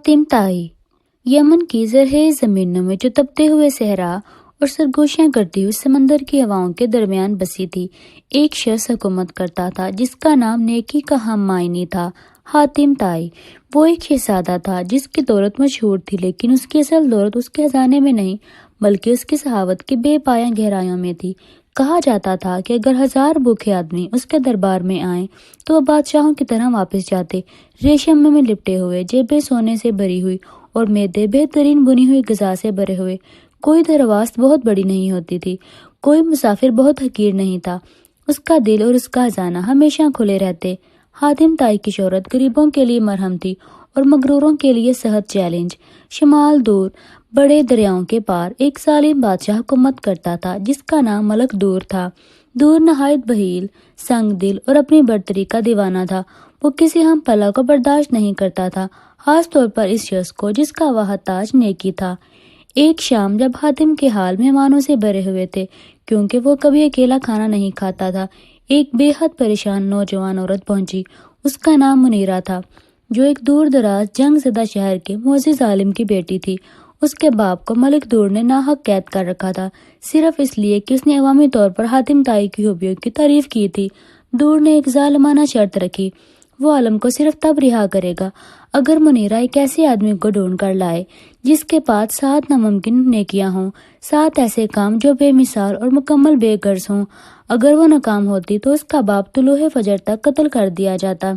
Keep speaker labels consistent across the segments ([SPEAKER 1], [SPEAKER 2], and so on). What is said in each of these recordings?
[SPEAKER 1] حاتم طائی یمن کی زرخیز زمینوں میں جو تپتے ہوئے صحرا اور سرگوشیاں کرتی ہوئی سمندر کی ہواؤں کے درمیان بسی تھی، ایک شخص حکومت کرتا تھا جس کا نام نیکی کا ہم معنی تھا، حاتم طائی۔ وہ ایک شہزادہ تھا جس کی دولت مشہور تھی، لیکن اس کی اصل دولت اس کے خزانے میں نہیں بلکہ اس کی سخاوت کی بے پایاں گہرائیوں میں تھی۔ کہا جاتا تھا کہ اگر 1000 بھوکے آدمی اس کے دربار میں آئیں تو وہ بادشاہوں کی طرح واپس جاتے، ریشم میں لپٹے ہوئے، جیبیں سونے سے بھری ہوئی اور معدے بہترین بنی ہوئی غذا سے بھرے ہوئے۔ کوئی درخواست بہت بڑی نہیں ہوتی تھی، کوئی مسافر بہت حقیر نہیں تھا، اس کا دل اور اس کا خزانہ ہمیشہ کھلے رہتے۔ حاتم طائی کی شہرت غریبوں کے لیے مرہم تھی اور مغروروں کے لیے صحت چیلنج۔ شمال دور بڑے دریاؤں کے پار ایک ظالم بادشاہ حکومت کرتا تھا جس کا نام ملک دور تھا۔ دور نہایت بخیل، سنگ دل اور اپنی برتری کا دیوانہ تھا۔ وہ کسی ہم پلہ کو برداشت نہیں کرتا تھا، خاص طور پر اس شخص کو جس کا واحد تاج نیکی تھا۔ ایک شام جب حاتم کے حال مہمانوں سے بھرے ہوئے تھے کیونکہ وہ کبھی اکیلا کھانا نہیں کھاتا تھا، ایک بے حد پریشان نوجوان عورت پہنچی۔ اس کا نام منیرہ تھا، جو ایک دور دراز جنگ زدہ شہر کے معزز عالم کی بیٹی تھی۔ اس کے باپ کو ملک دور نے ناحق قید کر رکھا تھا، صرف اس لیے کہ اس نے عوامی طور پر حاتم طائی کی خوبیوں کی تعریف کی تھی۔ دور نے ایک ظالمانہ شرط رکھی، وہ عالم کو صرف تب رہا کرے گا اگر منیرہ ایک ایسے آدمی کو ڈھونڈ کر لائے جس کے پاس 7 ناممکن نیکیاں ہوں، 7 ایسے کام جو بے مثال اور مکمل بے غرض ہوں۔ اگر وہ ناکام ہوتی تو اس کا باپ طلوع فجر تک قتل کر دیا جاتا۔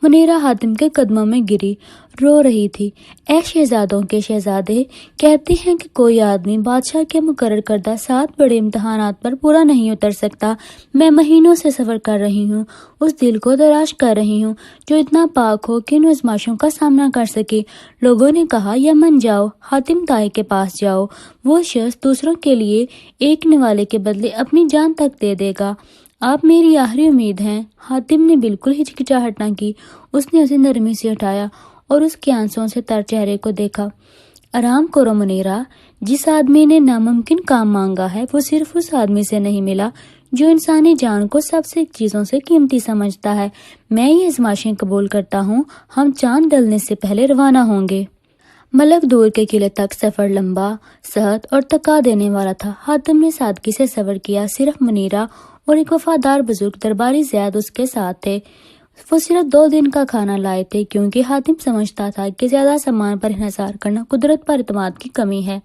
[SPEAKER 1] منیرہ حاتم کے قدموں میں گری رو رہی تھی۔ اے شہزادوں کے شہزادے، کہتے ہیں کہ کوئی آدمی بادشاہ کے مقرر کردہ 7 بڑے امتحانات پر پورا نہیں اتر سکتا۔ میں مہینوں سے سفر کر رہی ہوں، اس دل کو تلاش کر رہی ہوں جو اتنا پاک ہو کہ ان آزمائشوں کا سامنا کر سکے۔ لوگوں نے کہا یمن جاؤ، حاتم طائی کے پاس جاؤ، وہ شخص دوسروں کے لیے ایک نوالے کے بدلے اپنی جان تک دے دے گا۔ آپ میری آخری امید ہیں۔ حاتم نے بالکل ہچکچاہٹ نہ کی، اس نے اسے نرمی سے اٹھایا اور اس کے آنسوؤں سے تر چہرے کو دیکھا۔ آرام کرو منیرہ، جس آدمی نے ناممکن کام مانگا ہے وہ صرف اس آدمی سے نہیں ملا جو انسانی جان کو سب سے چیزوں سے قیمتی سمجھتا ہے۔ میں یہ آزمائشیں قبول کرتا ہوں، ہم چاند ڈلنے سے پہلے روانہ ہوں گے۔ ملک دور کے قلعے تک سفر لمبا، سخت اور تھکا دینے والا تھا۔ حاتم نے سادگی سے سفر کیا، صرف منیرہ اور ایک وفادار بزرگ درباری زید اس کے ساتھ تھے۔ وہ صرف 2 دن کا کھانا لائے تھے کیونکہ حاتم سمجھتا تھا کہ زیادہ سامان پر انحصار کرنا قدرت پر اعتماد کی کمی ہے۔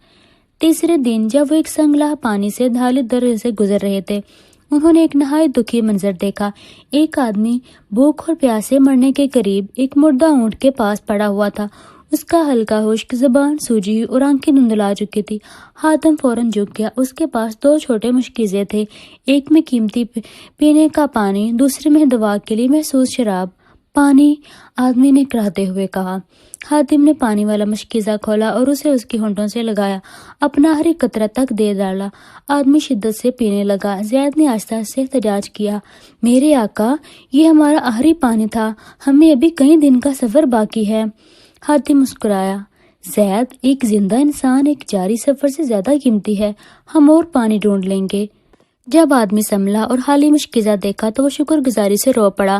[SPEAKER 1] تیسرے دن جب وہ ایک سنگلاہ پانی سے ڈھالے درے سے گزر رہے تھے، انہوں نے ایک نہایت دکھی منظر دیکھا۔ ایک آدمی بھوک اور پیاس سے مرنے کے قریب ایک مردہ اونٹ کے پاس پڑا ہوا تھا۔ اس کا ہلکا خشک زبان سوجی ہوئی اور آنکھیں دھندلا چکی تھی۔ حاتم فوراً جھک گیا۔ اس کے پاس 2 چھوٹے مشکیزیں تھے، ایک میں قیمتی پینے کا پانی، دوسرے میں دوا کے لیے محفوظ شراب۔ پانی، آدمی نے کراہتے ہوئے کہا۔ حاتم نے پانی والا مشکیزہ کھولا اور اسے اس کی ہونٹوں سے لگایا، اپنا آخری قطرہ تک دے ڈالا۔ آدمی شدت سے پینے لگا۔ زید نے آہستہ سے احتجاج کیا، میرے آقا، یہ ہمارا آخری پانی تھا، ہمیں ابھی کئی دن کا سفر باقی ہے۔ حاتم مسکرایا، زید، ایک زندہ انسان ایک جاری سفر سے زیادہ قیمتی ہے، ہم اور پانی ڈھونڈ لیں گے۔ جب آدمی سنبھلا اور خالی مشکیزہ دیکھا تو وہ شکر گزاری سے رو پڑا،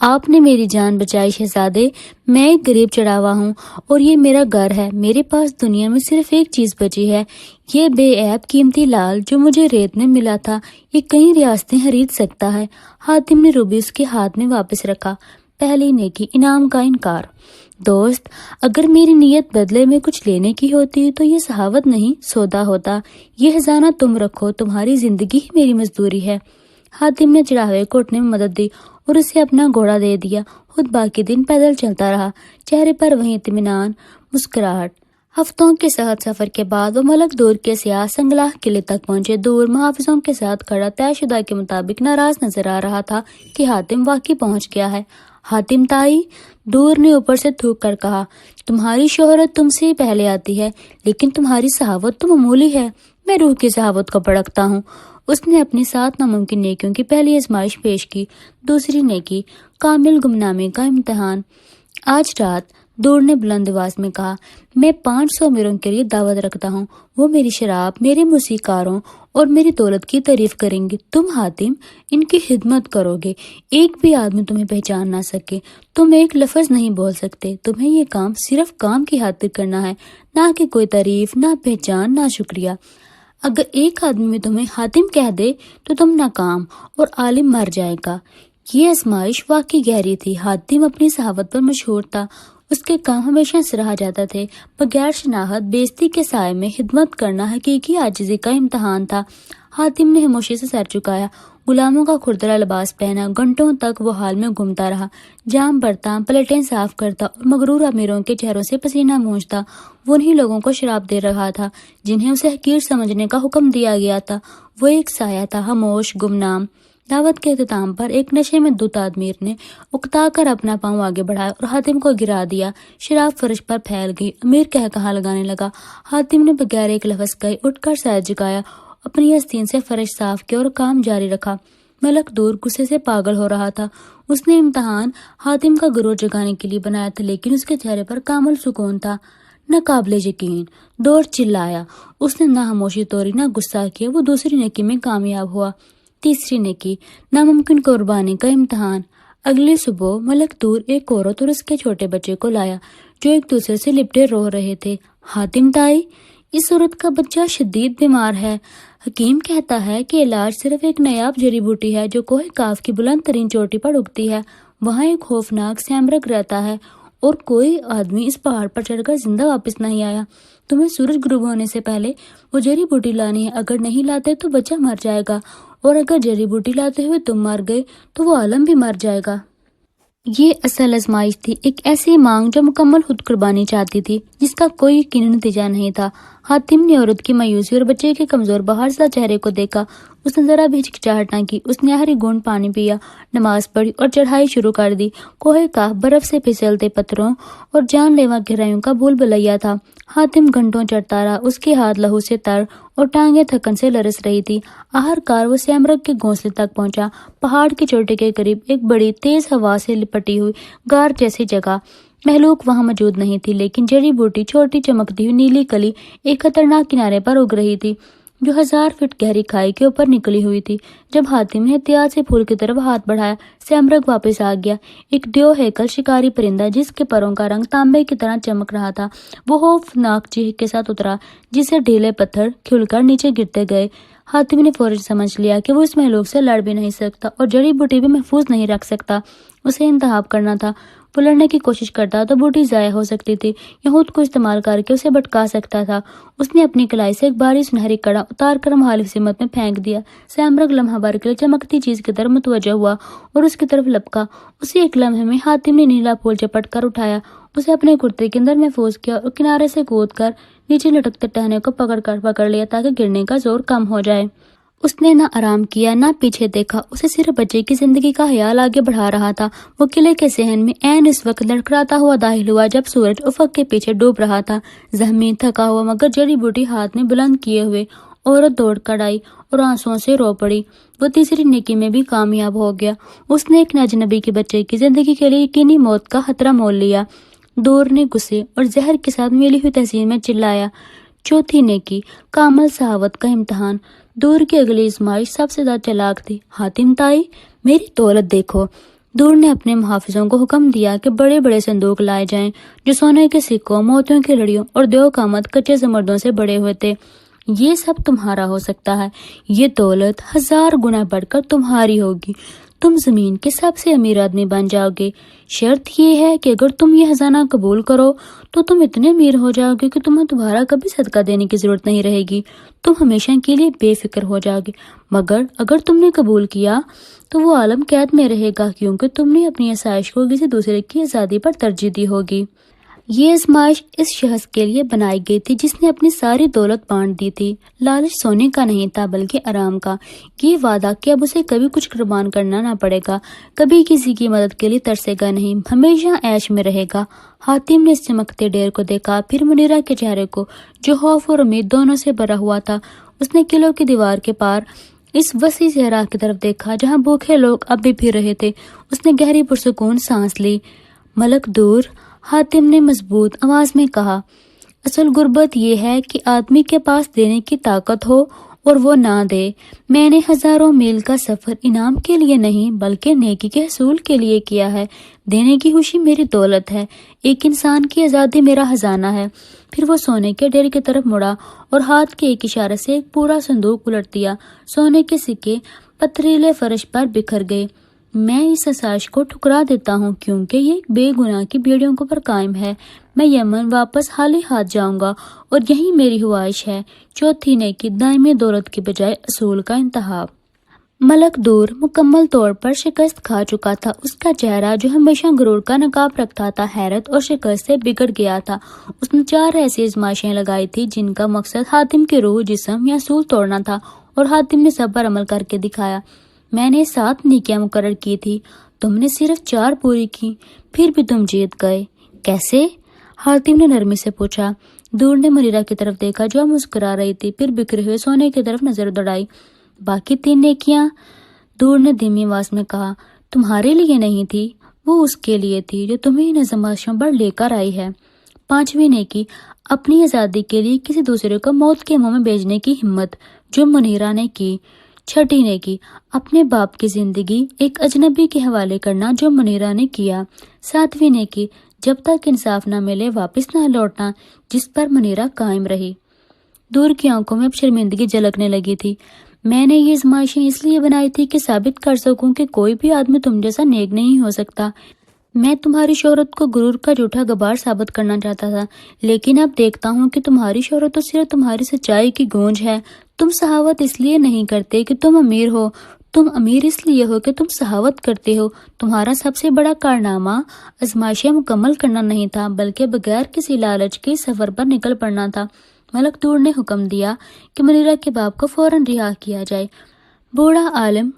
[SPEAKER 1] آپ نے میری جان بچائی شہزادے، میں ایک غریب چڑھاوا ہوں اور یہ میرا گھر ہے۔ میرے پاس دنیا میں صرف ایک چیز بچی ہے، یہ بے عیب قیمتی لال جو مجھے ریت میں ملا تھا، یہ کئی ریاستیں خرید سکتا ہے۔ حاتم نے روبی اس کے ہاتھ میں واپس رکھا۔ پہلی نیکی، انعام کا انکار۔ دوست، اگر میری نیت بدلے میں کچھ لینے کی ہوتی تو یہ سخاوت نہیں، سودا ہوتا۔ یہ خزانہ تم رکھو، تمہاری زندگی ہی میری مزدوری ہے۔ حاتم نے چڑھاوے کو اٹھنے میں مدد دی اور اسے اپنا گھوڑا دے دیا، خود باقی دن پیدل چلتا رہا، چہرے پر وہی اطمینان، مسکراہٹ۔ ہفتوں کے سخت سفر کے بعد وہ ملک دور کے سیاہ سنگلاہ قلعے تک پہنچے۔ دور محافظوں کے ساتھ کھڑا طے شدہ کے مطابق ناراض نظر آ رہا تھا کہ حاتم واقعی پہنچ گیا ہے۔ حاتم طائی، دور نے اوپر سے تھوک کر کہا، تمہاری شہرت تم سے ہی پہلے آتی ہے، لیکن تمہاری سخاوت تو معمولی ہے۔ میں روح کی سخاوت کو پرکھتا ہوں۔ اس نے اپنی 7 ناممکن نیکیوں کی پہلی آزمائش پیش کی۔ دوسری نیکی، کامل گمنامی کا امتحان۔ آج رات، دور نے بلند آواز میں کہا، میں 500 امیروں کے لیے دعوت رکھتا ہوں، وہ میری شراب، میرے موسیقاروں اور میری دولت کی تعریف کریں گے۔ تم حاتم ان کی خدمت کرو گے، ایک بھی آدمی تمہیں پہچان نہ سکے، تم ایک لفظ نہیں بول سکتے، تمہیں یہ کام صرف کام کی خاطر کرنا ہے، نہ کہ کوئی تعریف، نہ پہچان، نہ شکریہ۔ اگر ایک آدمی بھی تمہیں حاتم کہہ دے تو تم ناکام اور عالم مر جائے گا۔ یہ آزمائش واقعی گہری تھی۔ حاتم اپنی صحافت پر مشہور تھا، اس کے کام ہمیشہ سراہا جاتا تھے۔ بغیر شناخت بےعزتی کے سائے میں خدمت کرنا حقیقی عاجزی کا امتحان تھا۔ حاتم نے خاموشی سے سر جھکایا، غلاموں کا کھردرا لباس پہنا، گھنٹوں تک وہ حال میں گھومتا رہا، جام برتا، پلیٹیں صاف کرتا اور مغرور امیروں کے چہروں سے پسینہ پونچھتا۔ وہ انہی لوگوں کو شراب دے رہا تھا جنہیں اسے حقیر سمجھنے کا حکم دیا گیا تھا۔ وہ ایک سایہ تھا، خاموش، گمنام۔ دعوت کے اختتام پر ایک نشے میں دھت آدمی نے اکتا کر اپنا پاؤں آگے بڑھایا اور حاتم کو گرا دیا۔ شراب فرش پر پھیل گئی۔ امیر کہا لگانے لگا۔ حاتم نے بغیر ایک لفظ کہے اٹھ کر سر جھکایا، اپنی آستین سے فرش صاف کیا اور کام جاری رکھا۔ ملک دور غصے سے پاگل ہو رہا تھا۔ اس نے امتحان حاتم کا غرور جگانے کے لیے بنایا تھا، لیکن اس کے چہرے پر کامل سکون تھا۔ نہ قابل یقین، دور چلایا۔ اس نے نہ خاموشی توڑی، نہ غصہ کیا۔ وہ دوسری نیکی میں کامیاب ہوا۔ تیسری نیکی، ناممکن قربانی کا امتحان۔ اگلی صبح ملک دور ایک عورت اور اس کے چھوٹے بچے کو لایا جو ایک دوسرے سے لپٹے رو رہے تھے۔ حاتم تائی، اس عورت کا بچہ شدید بیمار ہے۔ حکیم کہتا ہے کہ علاج صرف ایک نایاب جڑی بوٹی ہے جو کوہ کاف کی بلند ترین چوٹی پر اگتی ہے۔ وہاں ایک خوفناک سیمرغ رہتا ہے اور کوئی آدمی اس پہاڑ پر چڑھ کر زندہ واپس نہیں آیا۔ تمہیں سورج غروب ہونے سے پہلے وہ جڑی بوٹی لانی ہے۔ اگر نہیں لاتے تو بچہ مر جائے گا، اور اگر جڑی بوٹی لاتے ہوئے تم مر گئے تو وہ عالم بھی مر جائے گا۔ یہ اصل آزمائش تھی، ایک ایسی مانگ جو مکمل خود قربانی چاہتی تھی، جس کا کوئی یقینی نتیجہ نہیں تھا۔ حاتم نے عورت کی مایوسی اور بچے کے کمزور بہار زدہ چہرے کو دیکھا۔ اس نے ذرا بھی ہچکچاہٹ نہ کی۔ اس نے آخری گھونٹ پانی پیا، نماز پڑھی اور چڑھائی شروع کر دی۔ کوہ کاف برف سے پھسلتے پتھروں اور جان لیوا گہرائیوں کا بھول بھلیا تھا۔ حاتم گھنٹوں چڑھتا رہا، اس کے ہاتھ لہو سے تر اور ٹانگیں تھکن سے لرز رہی تھی۔ آخرکار وہ سیمرغ کے گھونسلے تک پہنچا، پہاڑ کی چوٹی کے قریب ایک بڑی تیز ہوا سے لپٹی ہوئی غار جیسی جگہ۔ مخلوق وہاں موجود نہیں تھی، لیکن جڑی بوٹی چھوٹی چمکتی ہوئی نیلی کلی ایک خطرناک کنارے پر اگ رہی تھی جو 1000 فٹ گہری کھائی کے اوپر نکلی ہوئی تھی۔ جب حاتم نے احتیاط سے پھول کی طرف ہاتھ بڑھایا، سیمرغ واپس آ گیا، ایک دیو ہیکل شکاری پرندہ جس کے پروں کا رنگ تانبے کی طرح چمک رہا تھا۔ وہ خوفناک چیخ کے ساتھ اترا، جس سے ڈھیلے پتھر کھل کر نیچے گرتے گئے۔ حاتم نے فوراً سمجھ لیا کہ وہ اس مخلوق سے لڑ بھی نہیں سکتا اور جڑی بوٹی بھی محفوظ نہیں رکھ سکتا۔ اسے انتخاب کرنا تھا۔ وہ لڑنے کی کوشش کرتا تو بوٹی ضائع ہو سکتی تھی یا خود کو استعمال کر کے اسے بھٹکا سکتا تھا۔ اس نے اپنی کلائی سے ایک بھاری سنہری کڑا اتار کر مخالف سمت میں پھینک دیا۔ سیمرغ لمحہ بھر کے لیے چمکتی چیز کی طرف متوجہ ہوا اور اس کی طرف لپکا۔ اسی ایک لمحے میں حاتم نے نیلا پھول جپٹ کر اٹھایا، اسے اپنے کرتے کے اندر محفوظ کیا اور کنارے سے کود کر نیچے لٹکتے ٹہنے کو پکڑ لیا تاکہ گرنے کا زور کم ہو جائے۔ اس نے نہ آرام کیا نہ پیچھے دیکھا، اسے صرف بچے کی زندگی کا خیال آگے بڑھا رہا تھا۔ وہ قلعے کے صحن میں عین اس وقت لڑکھڑاتا ہوا داخل ہوا جب سورج افق کے پیچھے ڈوب رہا تھا۔ زخمی، تھکا ہوا مگر جڑی بوٹی ہاتھ میں بلند کیے ہوئے، عورت دوڑ کر آئی اور آنسوؤں سے رو پڑی۔ وہ تیسری نیکی میں بھی کامیاب ہو گیا۔ اس نے ایک اجنبی کے بچے کی زندگی کے لیے یقینی موت کا خطرہ مول لیا۔ دور نے غصے اور زہر کے ساتھ ملی ہوئی تحسین میں چلایا۔ چوتھی نیکی، کامل صحاوت کا امتحان۔ دور کی اگلی آزمائش سب سے زیادہ چلاک تھی۔ حاتم تائی، میری دولت دیکھو۔ دور نے اپنے محافظوں کو حکم دیا کہ بڑے بڑے صندوق لائے جائیں جو سونے کے سکوں، موتیوں کی لڑیوں اور دیو قامت کچے زمردوں سے بڑے ہوئے تھے۔ یہ سب تمہارا ہو سکتا ہے، یہ دولت 1000 گنا بڑھ کر تمہاری ہوگی۔ تم زمین کے سب سے امیر آدمی بن جاؤ گے۔ شرط یہ ہے کہ اگر تم یہ خزانہ قبول کرو تو تم اتنے امیر ہو جاؤ گے کہ تمہیں دوبارہ کبھی صدقہ دینے کی ضرورت نہیں رہے گی۔ تم ہمیشہ کے لیے بے فکر ہو جاؤ گے۔ مگر اگر تم نے قبول کیا تو وہ عالم قید میں رہے گا، کیونکہ تم نے اپنی آسائش کو کسی دوسرے کی آزادی پر ترجیح دی ہوگی۔ یہ آزمائش اس شخص کے لیے بنائی گئی تھی جس نے اپنی ساری دولت بانٹ دی تھی۔ لالچ سونے کا نہیں تھا بلکہ آرام کا۔ یہ وعدہ کہ اب اسے کبھی کچھ قربان کرنا نہ پڑے گا، کبھی کسی کی مدد کے لیے ترسے گا نہیں، ہمیشہ عیش میں رہے گا۔ حاتم نے اس چمکتے ڈیر کو دیکھا، پھر منیرہ کے چہرے کو جو خوف اور امید دونوں سے بھرا ہوا تھا۔ اس نے قلعوں کی دیوار کے پار اس وسیع صحرا کی طرف دیکھا جہاں بھوکے لوگ اب بھی پھر رہے تھے۔ اس نے گہری پرسکون سانس لی۔ ملک دور، حاتم نے مضبوط آواز میں کہا، اصل غربت یہ ہے کہ آدمی کے پاس دینے کی طاقت ہو اور وہ نہ دے۔ میں نے ہزاروں میل کا سفر انعام کے لیے نہیں بلکہ نیکی کے حصول کے لیے کیا ہے۔ دینے کی خوشی میری دولت ہے، ایک انسان کی آزادی میرا خزانہ ہے۔ پھر وہ سونے کے ڈھیر کی طرف مڑا اور ہاتھ کے ایک اشارے سے ایک پورا صندوق الٹ دیا۔ سونے کے سکے پتھریلے فرش پر بکھر گئے۔ میں اس آسائش کو ٹھکرا دیتا ہوں کیونکہ یہ بے گناہ کی بیڑیوں کے اوپر قائم ہے۔ میں یمن واپس خالی ہاتھ جاؤں گا اور یہی میری خواہش ہے۔ چوتھی نیکی دائمی دولت کی بجائے اصول کا انتخاب۔ ملک دور مکمل طور پر شکست کھا چکا تھا۔ اس کا چہرہ جو ہمیشہ غرور کا نقاب رکھتا تھا حیرت اور شکست سے بگڑ گیا تھا۔ اس نے 4 ایسی آزمائشیں لگائی تھی جن کا مقصد حاتم کی روح جسم یا اصول توڑنا تھا اور حاتم نے سب پر عمل کر کے دکھایا۔ میں نے 7 نیکیاں مقرر کی تھی، تم نے صرف 4 پوری کی، پھر بھی تم جیت گئے۔ کیسے؟ حاتم نے نرمی سے پوچھا۔ دور نے منیرہ کی طرف دیکھا جو مسکرا رہی تھی، پھر بکھرے ہوئے سونے کی طرف نظر دوڑائی۔ باقی 3 نیکیاں؟ دور نے دھیمی آواز میں کہا۔ تمہارے لیے نہیں تھی، وہ اس کے لیے تھی جو تمہیں ان آزمائشوں پر لے کر آئی ہے۔ 5ویں نیکی اپنی آزادی کے لیے کسی دوسرے کو موت کے منہ میں بھیجنے کی ہمت، جو منیرہ نے کی۔ 6ٹھی نیکی اپنے باپ کی زندگی ایک اجنبی کے حوالے کرنا، جو منیرہ نے کیا۔ 7ویں نیکی جب تک انصاف نہ ملے واپس نہ لوٹنا، جس پر منیرہ قائم رہی۔ دور کی آنکھوں میں اب شرمندگی جھلکنے لگی تھی۔ میں نے یہ آزمائشیں اس لیے بنائی تھی کہ ثابت کر سکوں کہ کوئی بھی آدمی تم جیسا نیک نہیں ہو سکتا۔ میں تمہاری شہرت کو غرور کا جھوٹا غبار ثابت کرنا چاہتا تھا، لیکن اب دیکھتا ہوں کہ تمہاری شہرت تو صرف تمہاری سچائی کی گونج ہے۔ تم سخاوت اس لیے نہیں کرتے کہ تم امیر ہو، تم امیر اس لیے ہو کہ تم سخاوت کرتے ہو۔ تمہارا سب سے بڑا کارنامہ آزمائشیں مکمل کرنا نہیں تھا بلکہ بغیر کسی لالچ کے سفر پر نکل پڑنا تھا۔ ملک دور نے حکم دیا کہ منیرہ کے باپ کو فوراً رہا کیا جائے۔ بوڑھا عالم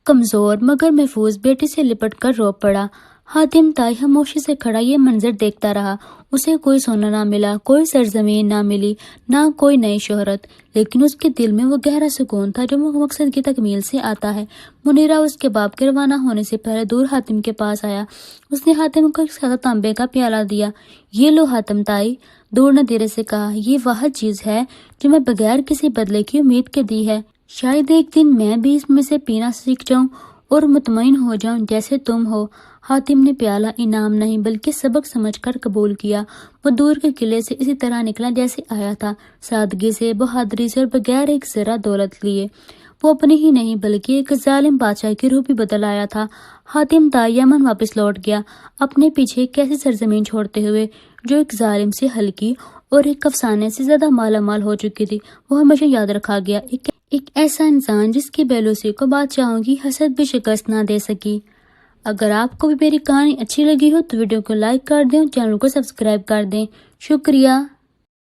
[SPEAKER 1] کمزور مگر محفوظ بیٹی سے لپٹ کر رو پڑا۔ حاتم تائی خاموشی سے کھڑا یہ منظر دیکھتا رہا۔ اسے کوئی سونا نہ ملا، کوئی سرزمین نہ ملی، نہ کوئی نئی شہرت، لیکن اس کے دل میں وہ گہرا سکون تھا جو مقصد کی تکمیل سے آتا ہے۔ منیرہ اس کے باپ کے روانہ ہونے سے پہلے دور حاتم کے پاس آیا۔ اس نے حاتم کو ایک سادہ تانبے کا پیالہ دیا۔ یہ لو حاتم تائی، دور نے دھیرے سے کہا، یہ واحد چیز ہے جو میں بغیر کسی بدلے کی امید کے دی ہے۔ شاید ایک دن میں بھی اس میں سے پینا سیکھ جاؤں اور مطمئن ہو جاؤں جیسے تم ہو۔ حاتم نے پیالہ انعام نہیں بلکہ سبق سمجھ کر قبول کیا۔ وہ دور کے قلعے سے اسی طرح نکلا جیسے آیا تھا، سادگی سے، بہادری سے اور بغیر ایک ذرہ دولت لیے۔ وہ اپنی ہی نہیں بلکہ ایک ظالم بادشاہ کی روح بھی بدل آیا تھا۔ حاتم تائی یمن واپس لوٹ گیا، اپنے پیچھے ایک ایسی سرزمین چھوڑتے ہوئے جو ایک ظالم سے ہلکی اور ایک افسانے سے زیادہ مالا مال ہو چکی تھی۔ وہ ہمیشہ یاد رکھا گیا، ایک ایسا انسان جس کی بیلوسی کو بادشاہوں کی حسد بھی شکست نہ دے سکی۔ اگر آپ کو بھی میری کہانی اچھی لگی ہو تو ویڈیو کو لائک کر دیں اور چینل کو سبسکرائب کر دیں۔ شکریہ۔